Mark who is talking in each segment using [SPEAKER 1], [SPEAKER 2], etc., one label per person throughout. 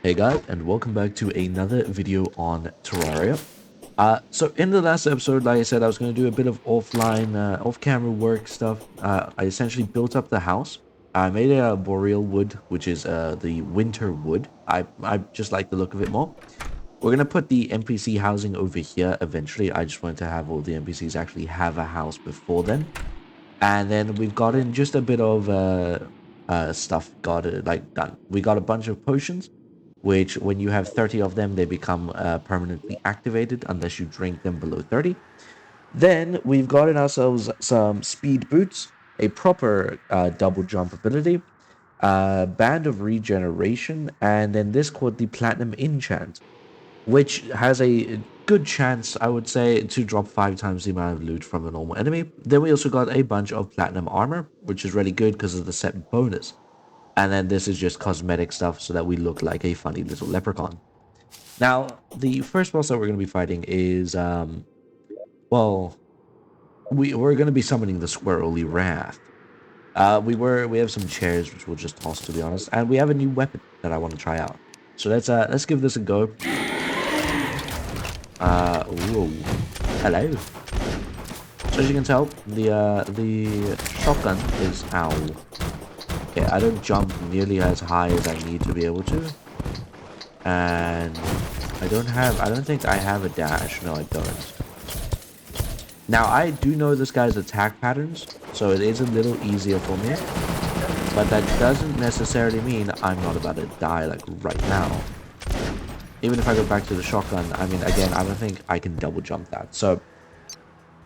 [SPEAKER 1] Hey guys, and welcome back to another video on Terraria. So in the last episode, like I said, I was going to do a bit of offline, off-camera work stuff. I essentially built up the house. I made it out of boreal wood, which is the winter wood. I just like the look of it more. We're going to put the NPC housing over here eventually. I just wanted to have all the NPCs actually have a house before then. And then we've got in just a bit of stuff got like done. We got a bunch of potions, which when you have 30 of them, they become permanently activated unless you drink them below 30. Then we've gotten ourselves some speed boots, a proper double jump ability, a band of regeneration, and then this called the platinum enchant, which has a good chance, I would say, to drop 5 times the amount of loot from a normal enemy. Then we also got a bunch of platinum armor, which is really good because of the set bonus. And then this is just cosmetic stuff so that we look like a funny little leprechaun. Now, the first boss that we're going to be fighting is, well, we're going to be summoning the Squirrely Wrath. We have some chairs which we'll just toss, to be honest, and we have a new weapon that I want to try out. So let's give this a go. Whoa, hello. So as you can tell, the shotgun is ow. Okay, I don't jump nearly as high as I need to be able to, and I don't think I have a dash. No, I don't. Now I do know this guy's attack patterns, so it is a little easier for me, but that doesn't necessarily mean I'm not about to die like right now. Even if I go back to the shotgun, I mean, again, I don't think I can double jump that. So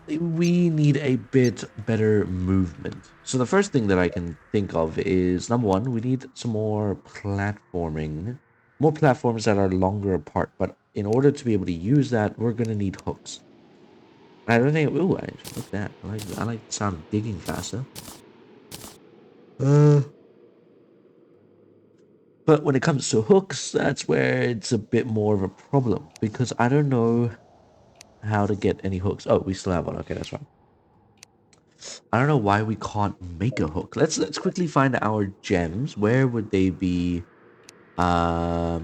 [SPEAKER 1] we need a bit better movement. So the first thing that I can think of is, number one, we need some more platforming. More platforms that are longer apart. But in order to be able to use that, we're going to need hooks. I don't think... Ooh, look at that. I like the sound of digging faster. But when it comes to hooks, that's where it's a bit more of a problem. Because I don't know how to get any hooks. Oh, we still have one. Okay, that's fine. I don't know why we can't make a hook. Let's quickly find our gems. Where would they be? Um,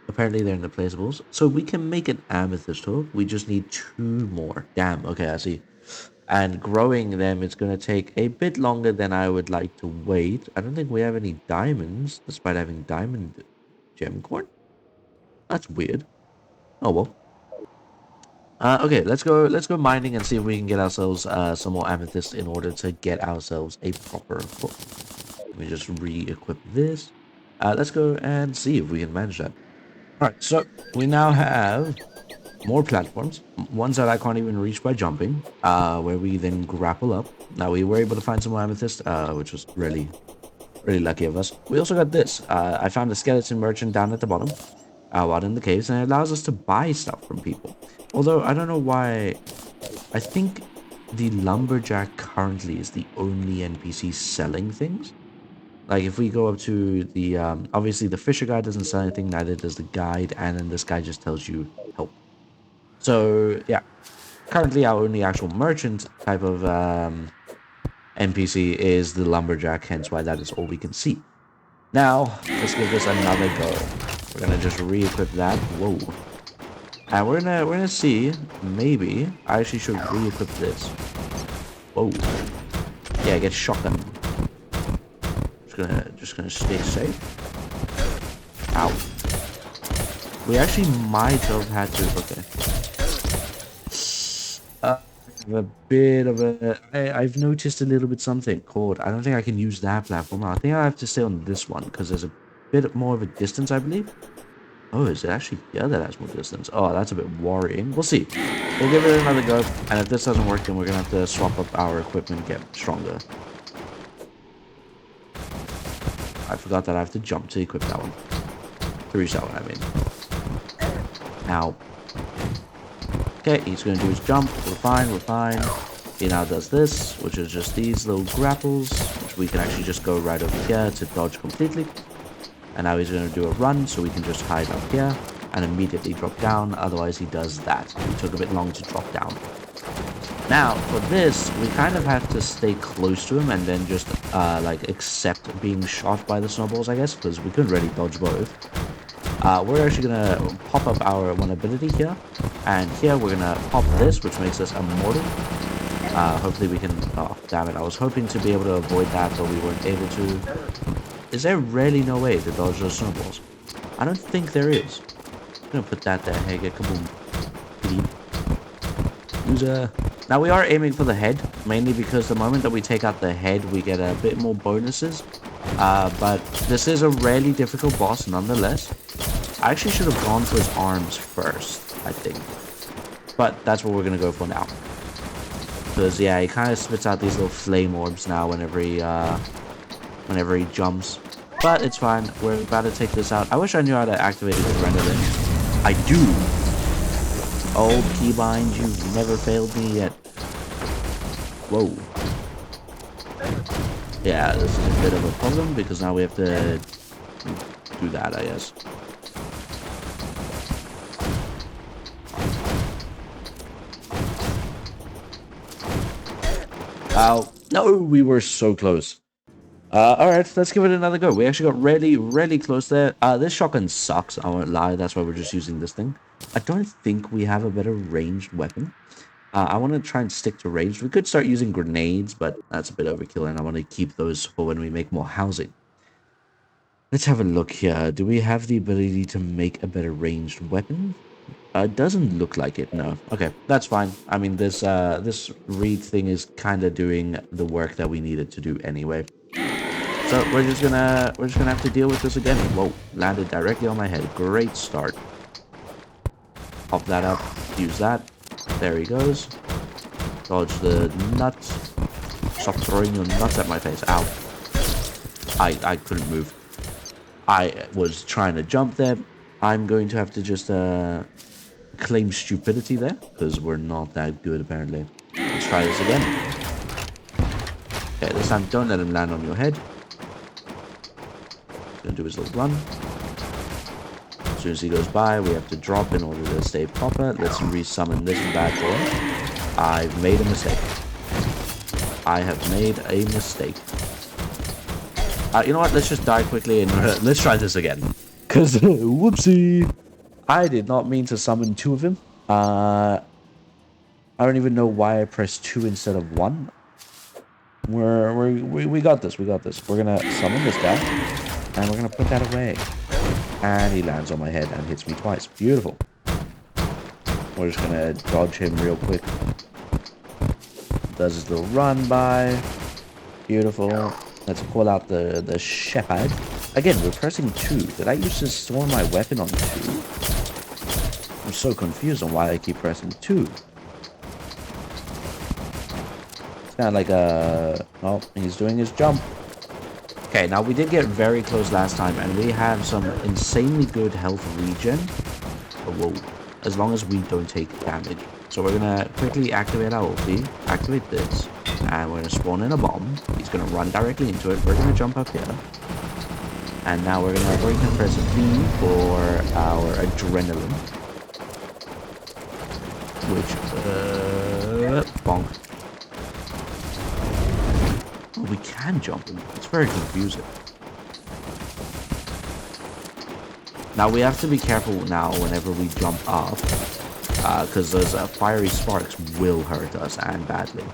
[SPEAKER 1] Apparently they're in the placeables. So we can make an amethyst hook. We just need 2 more. Damn. Okay, I see. And growing them, it's gonna take a bit longer than I would like to wait. I don't think we have any diamonds, despite having diamond gem corn. That's weird. Oh well. Okay, let's go mining and see if we can get ourselves some more amethyst in order to get ourselves a proper hook. Let me just re-equip this. Let's go and see if we can manage that. Alright, so we now have more platforms, ones that I can't even reach by jumping, where we then grapple up. Now we were able to find some more amethyst, which was really lucky of us. We also got this. I found a skeleton merchant down at the bottom, out in the caves, and it allows us to buy stuff from people. Although I don't know why. I think the lumberjack currently is the only NPC selling things. Like if we go up to the obviously the fisher guy doesn't sell anything, neither does the guide, and then this guy just tells you help. So yeah, currently our only actual merchant type of NPC is the lumberjack, hence why that is all we can see. Now let's give this another go. We're gonna just re-equip that. Whoa. And we're gonna see, maybe I actually should re-equip this. Whoa. Yeah, get shotgun. Just gonna stay safe. Ow. We actually might have had to, okay. A bit of I've noticed a little bit something called, I don't think I can use that platform. I think I have to stay on this one because there's a bit more of a distance, I believe. Oh, is it actually here that has more distance? Oh, that's a bit worrying. We'll see. We'll give it another go. And if this doesn't work, then we're going to have to swap up our equipment and get stronger. I forgot that I have to jump to equip that one. To reach that one, I mean. Now. Okay, he's going to do his jump. We're fine. He now does this, which is just these little grapples, which we can actually just go right over here to dodge completely. And now he's going to do a run, so we can just hide up here and immediately drop down. Otherwise, he does that. He took a bit long to drop down. Now, for this, we kind of have to stay close to him and then just, like, accept being shot by the snowballs, I guess, because we couldn't really dodge both. we're actually gonna pop up our one ability here, and here we're gonna pop this, which makes us immortal. Hopefully we can. Oh, damn it! I was hoping to be able to avoid that, but we weren't able to. Is there really no way to dodge those snowballs? I don't think there is. I'm gonna put that there. Hey, get kaboom. Loser. Now we are aiming for the head, mainly because the moment that we take out the head, we get a bit more bonuses. But this is a really difficult boss nonetheless. I actually should have gone for his arms first, I think. But that's what we're going to go for now. Because, yeah, he kind of spits out these little flame orbs now whenever he jumps. But it's fine. We're about to take this out. I wish I knew how to activate it with Renderlin. I do. Old keybind, you've never failed me yet. Whoa. Yeah, this is a bit of a problem because now we have to do that, I guess. Ow. No, we were so close. Alright, let's give it another go. We actually got really, really close there. This shotgun sucks, I won't lie. That's why we're just using this thing. I don't think we have a better ranged weapon. I want to try and stick to ranged. We could start using grenades, but that's a bit overkill, and I want to keep those for when we make more housing. Let's have a look here. Do we have the ability to make a better ranged weapon? It doesn't look like it, no. Okay, that's fine. I mean, this reed thing is kind of doing the work that we needed to do anyway. So we're just gonna have to deal with this again. Whoa, landed directly on my head. Great start. Pop that up. Use that. There he goes. Dodge the nuts. Stop throwing your nuts at my face. Ow. I couldn't move. I was trying to jump there. I'm going to have to just claim stupidity there, because we're not that good apparently. Let's try this again. Okay, this time don't let him land on your head. Gonna do his little run. As soon as he goes by, we have to drop in order to stay proper. Let's resummon this bad boy. I've made a mistake. I have made a mistake. You know what? Let's just die quickly and let's try this again. Because, whoopsie. I did not mean to summon two of him. I don't even know why I pressed 2 instead of 1. We got this. We got this. We're going to summon this guy. And we're going to put that away. And he lands on my head and hits me twice. Beautiful. We're just going to dodge him real quick. Does his little run by. Beautiful. Let's pull out the shepherd. Again, we're pressing 2. Did I used to store my weapon on 2? I'm so confused on why I keep pressing 2. It's kind of like a... Oh, he's doing his jump. Okay, now we did get very close last time, and we have some insanely good health regen. Oh, whoa. As long as we don't take damage. So we're going to quickly activate our ulti, activate this, and we're going to spawn in a bomb. He's going to run directly into it. We're going to jump up here. And now we're going to press B for our adrenaline. Which, bonk. Oh, we can jump him. It's very confusing. Now we have to be careful now whenever we jump up. Because those fiery sparks will hurt us, and badly.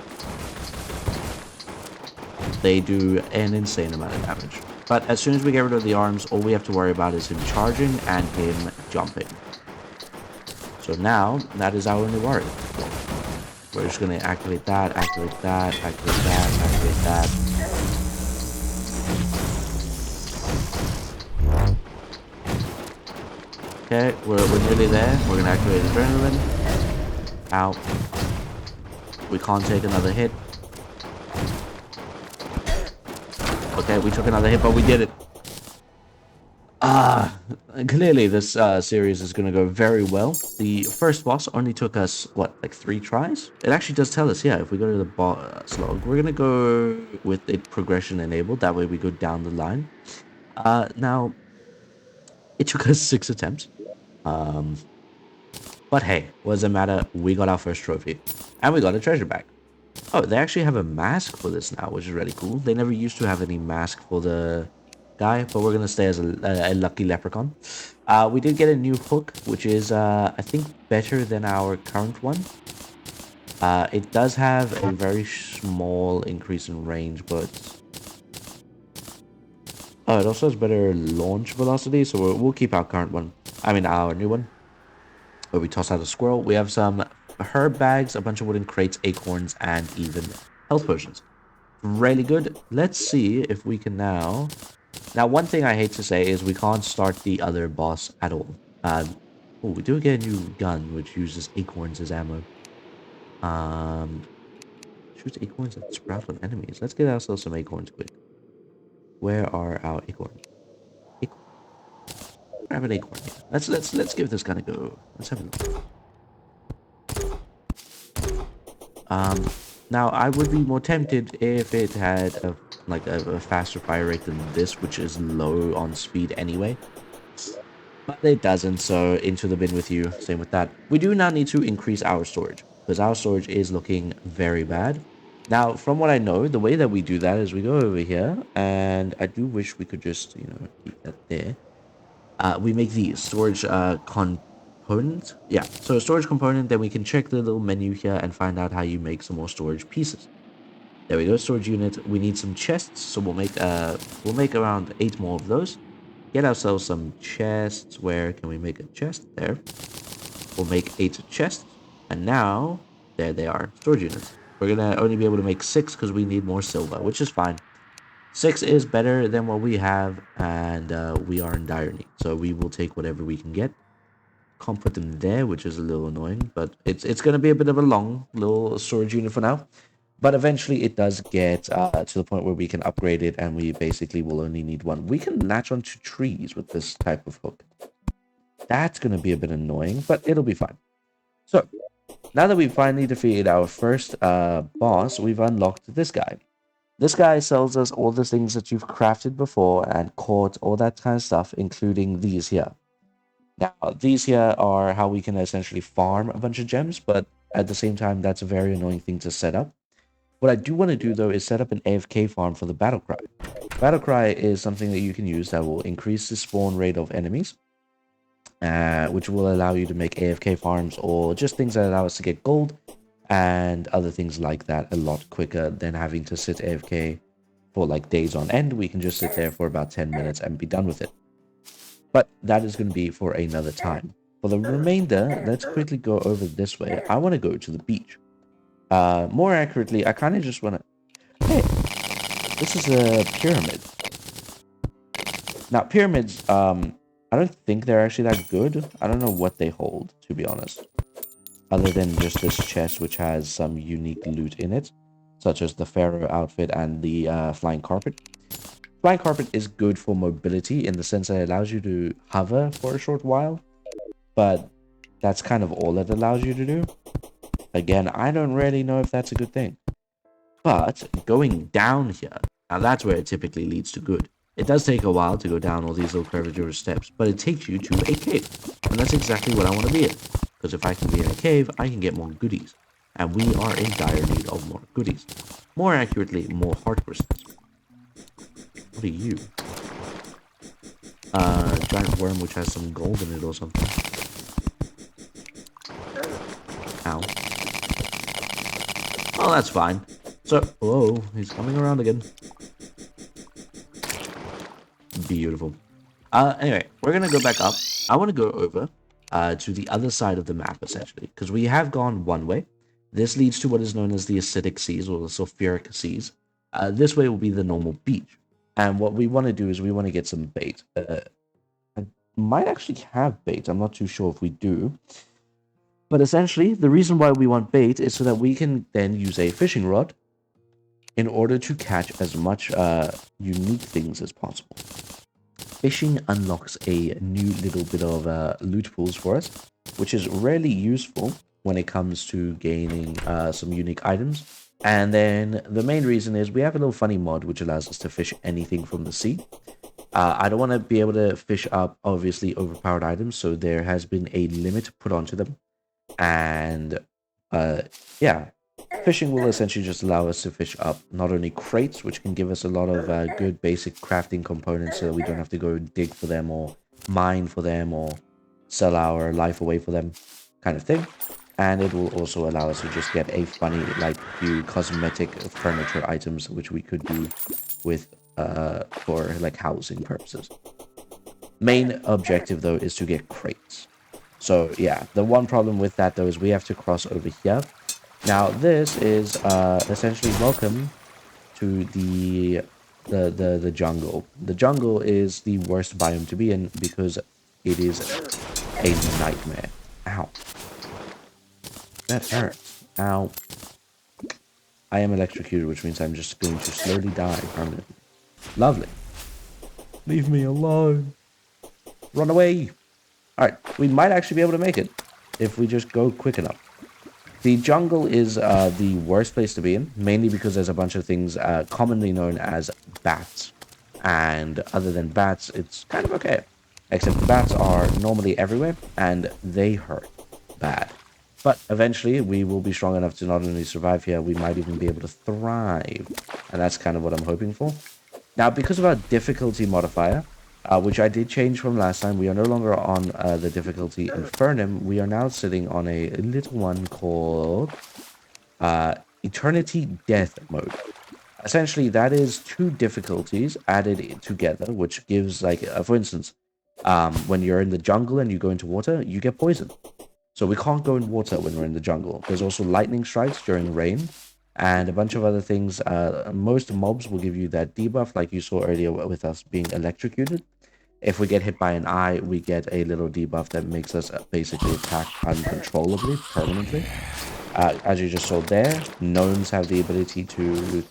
[SPEAKER 1] They do an insane amount of damage. But as soon as we get rid of the arms, all we have to worry about is him charging and him jumping. So now, that is our only worry. We're just going to activate that, activate that, activate that, activate that. Okay, we're nearly there. We're going to activate adrenaline. Ow. We can't take another hit. Okay, we took another hit, but we did it. Clearly this series is going to go very well. The first boss only took us, what, like 3 tries? It actually does tell us, yeah, if we go to the boss log, we're going to go with it progression enabled. That way we go down the line. Now, it took us 6 attempts. But hey, what does it matter? We got our first trophy. And we got a treasure bag. Oh, they actually have a mask for this now, which is really cool. They never used to have any mask for the guy, but we're going to stay as a lucky leprechaun. We did get a new hook, which is, I think, better than our current one. It does have a very small increase in range, but... Oh, it also has better launch velocity, so we'll keep our current one. I mean, our new one. Where we toss out a squirrel. We have some herb bags, a bunch of wooden crates, acorns, and even health potions. Really good. Let's see if we can now... Now, one thing I hate to say is we can't start the other boss at all. Oh, we do get a new gun, which uses acorns as ammo. Um, Shoots acorns that sprout on enemies. Let's get ourselves some acorns quick. Where are our acorns? Acorn. Grab an acorn here. Let's give this gun a go. Let's have a look. Um, Now I would be more tempted if it had a faster fire rate than this, which is low on speed anyway. But it doesn't, so into the bin with you. Same with that. We do now need to increase our storage, because our storage is looking very bad. Now, from what I know, the way that we do that is we go over here, and I do wish we could just, keep that there. We make the storage component. Yeah, so a storage component, then we can check the little menu here and find out how you make some more storage pieces. There we go, storage unit. We need some chests, so we'll make around 8 more of those. Get ourselves some chests. Where can we make a chest? There. We'll make 8 chests, and now there they are, storage units. We're gonna only be able to make 6 because we need more silver, which is fine. 6 is better than what we have, and we are in dire need, so we will take whatever we can get. Can't put them there, which is a little annoying, but it's going to be a bit of a long little storage unit for now. But eventually it does get to the point where we can upgrade it, and we basically will only need one. We can latch onto trees with this type of hook. That's going to be a bit annoying, but it'll be fine. So, now that we've finally defeated our first boss, we've unlocked this guy. This guy sells us all the things that you've crafted before and caught, all that kind of stuff, including these here. Now, these here are how we can essentially farm a bunch of gems, but at the same time, that's a very annoying thing to set up. What I do want to do, though, is set up an AFK farm for the battle cry. Battle cry is something that you can use that will increase the spawn rate of enemies, which will allow you to make AFK farms or just things that allow us to get gold and other things like that a lot quicker than having to sit AFK for like days on end. We can just sit there for about 10 minutes and be done with it. But that is going to be for another time. For the remainder, let's quickly go over this way. I want to go to the beach. More accurately, I kind of just want to... Hey, this is a pyramid. Now, pyramids, I don't think they're actually that good. I don't know what they hold, to be honest. Other than just this chest, which has some unique loot in it, such as the pharaoh outfit and the flying carpet. Flying carpet is good for mobility in the sense that it allows you to hover for a short while, but that's kind of all it allows you to do. Again, I don't really know if that's a good thing. But going down here, now that's where it typically leads to good. It does take a while to go down all these little curvature steps, but it takes you to a cave. And that's exactly what I want to be in. Because if I can be in a cave, I can get more goodies. And we are in dire need of more goodies. More accurately, more heart crystals. What are you? Giant worm which has some gold in it or something. Ow. Oh, that's fine. So, whoa, he's coming around again. Beautiful. Anyway, we're gonna go back up. I want to go over to the other side of the map, essentially, because we have gone one way. This leads to what is known as the acidic seas, or the sulfuric seas. This way will be the normal beach. And what we want to do is we want to get some bait. I might actually have bait. I'm not too sure if we do. But essentially, the reason why we want bait is so that we can then use a fishing rod in order to catch as much unique things as possible. Fishing unlocks a new little bit of loot pools for us, which is really useful when it comes to gaining some unique items. And then the main reason is we have a little funny mod which allows us to fish anything from the sea. I don't want to be able to fish up, obviously, overpowered items, so there has been a limit put onto them. And, yeah, fishing will essentially just allow us to fish up not only crates, which can give us a lot of good basic crafting components so that we don't have to go dig for them or mine for them or sell our life away for them kind of thing. And it will also allow us to just get a funny, like, few cosmetic furniture items, which we could do with, for, like, housing purposes. Main objective, though, is to get crates. So, yeah, the one problem with that, though, is we have to cross over here. Now, this is, essentially welcome to the jungle. The jungle is the worst biome to be in because it is a nightmare. Ow. That hurts. Ow. I am electrocuted, which means I'm just going to slowly die permanently. Lovely. Leave me alone. Run away. Alright, we might actually be able to make it if we just go quick enough. The jungle is the worst place to be in, mainly because there's a bunch of things commonly known as bats. And other than bats, it's kind of okay. Except the bats are normally everywhere, and they hurt bad. But eventually, we will be strong enough to not only survive here, we might even be able to thrive. And that's kind of what I'm hoping for. Now, because of our difficulty modifier, which I did change from last time, we are no longer on the difficulty Infernum. We are now sitting on a little one called Eternity Death mode. Essentially, that is 2 difficulties added together, which gives, like, for instance, when you're in the jungle and you go into water, you get poisoned. So we can't go in water when we're in the jungle. There's also lightning strikes during rain and a bunch of other things. Most mobs will give you that debuff like you saw earlier with us being electrocuted. If we get hit by an eye, we get a little debuff that makes us basically attack uncontrollably, permanently. As you just saw there, gnomes have the ability to...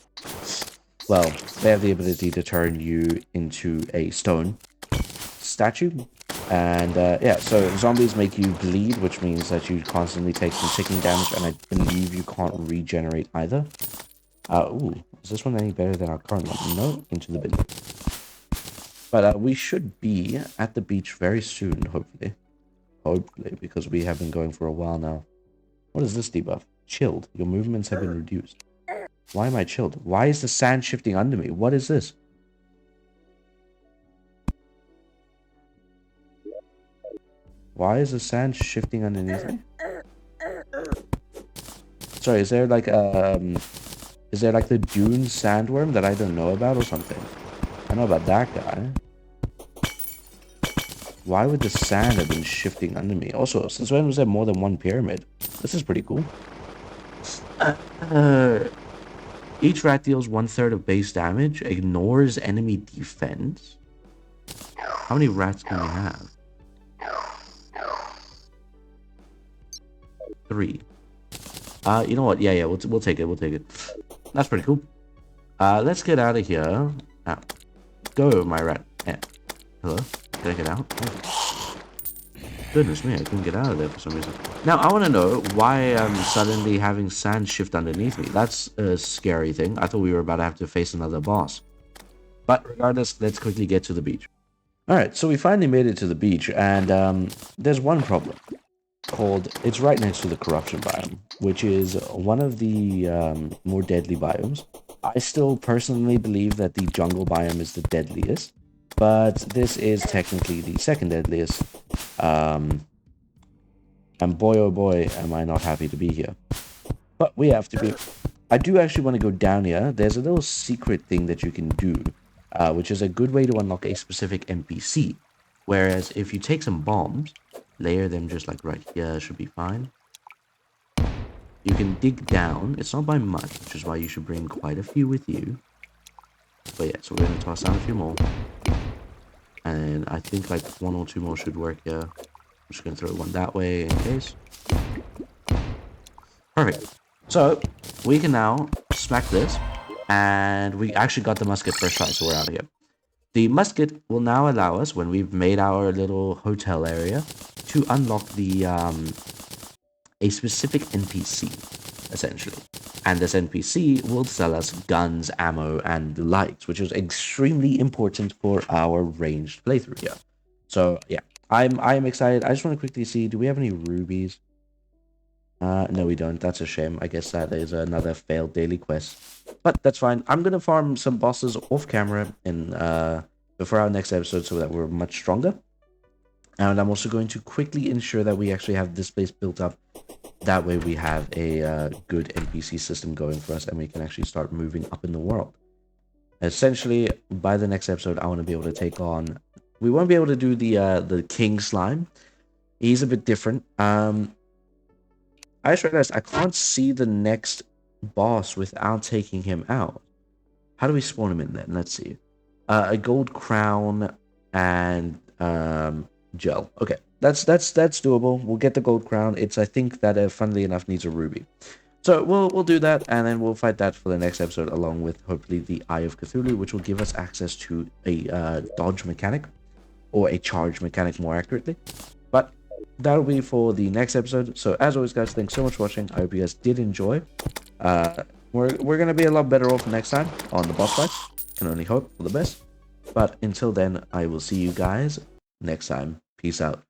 [SPEAKER 1] Well, they have the ability to turn you into a stone statue. And yeah, so zombies make you bleed, which means that you constantly take some ticking damage, and I believe you can't regenerate either. Ooh, is this one any better than our current one? No, into the bin. But we should be at the beach very soon, hopefully. Hopefully, because we have been going for a while now. What is this debuff? Chilled. Your movements have been reduced. Why am I chilled? Why is the sand shifting under me? What is this? Why is the sand shifting underneath me? Sorry, is there like the dune sandworm that I don't know about or something? I know about that guy. Why would the sand have been shifting under me? Also, since when was there more than one pyramid? This is pretty cool. Each rat deals 1/3 of base damage, ignores enemy defense. How many rats can we have? 3. You know what? Yeah, we'll take it. We'll take it. That's pretty cool. Let's get out of here. Now, go, my rat. Yeah. Hello? Did I get out? Oh. Goodness me, I couldn't get out of there for some reason. Now, I want to know why I'm suddenly having sand shift underneath me. That's a scary thing. I thought we were about to have to face another boss. But regardless, let's quickly get to the beach. Alright, so we finally made it to the beach, and there's one problem. It's right next to the corruption biome, which is one of the more deadly biomes. I still personally believe that the jungle biome is the deadliest, but this is technically the second deadliest. And boy oh boy am I not happy to be here. But we have to be. I do actually want to go down here. There's a little secret thing that you can do, which is a good way to unlock a specific NPC. Whereas if you take some bombs, layer them just like right here, should be fine. You can dig down. It's not by much, which is why you should bring quite a few with you. But yeah, so we're going to toss down a few more. And I think like 1 or 2 more should work here. I'm just going to throw one that way in case. Perfect. So we can now smack this. And we actually got the musket first try, so we're out of here. The musket will now allow us, when we've made our little hotel area, to unlock the a specific NPC, essentially. And this NPC will sell us guns, ammo, and the likes, which is extremely important for our ranged playthrough here. So yeah, I am excited. I just want to quickly see, do we have any rubies? No, we don't. That's a shame. I guess that is another failed daily quest. But that's fine. I'm going to farm some bosses off camera in before our next episode so that we're much stronger. And I'm also going to quickly ensure that we actually have this place built up. That way we have a good NPC system going for us, and we can actually start moving up in the world. Essentially, by the next episode, I want to be able to take on... We won't be able to do the king slime. He's a bit different. I just realized I can't see the next boss without taking him out. How do we spawn him in then? Let's see. A gold crown and gel. Okay, that's doable. We'll get the gold crown. It's, I think that funnily enough needs a ruby. So we'll do that, and then we'll fight that for the next episode, along with hopefully the Eye of Cthulhu, which will give us access to a dodge mechanic, or a charge mechanic more accurately. But that'll be for the next episode. So as always, guys, thanks so much for watching. I hope you guys did enjoy. We're gonna be a lot better off next time on the boss fights. Can only hope for the best. But until then, I will see you guys next time. Peace out.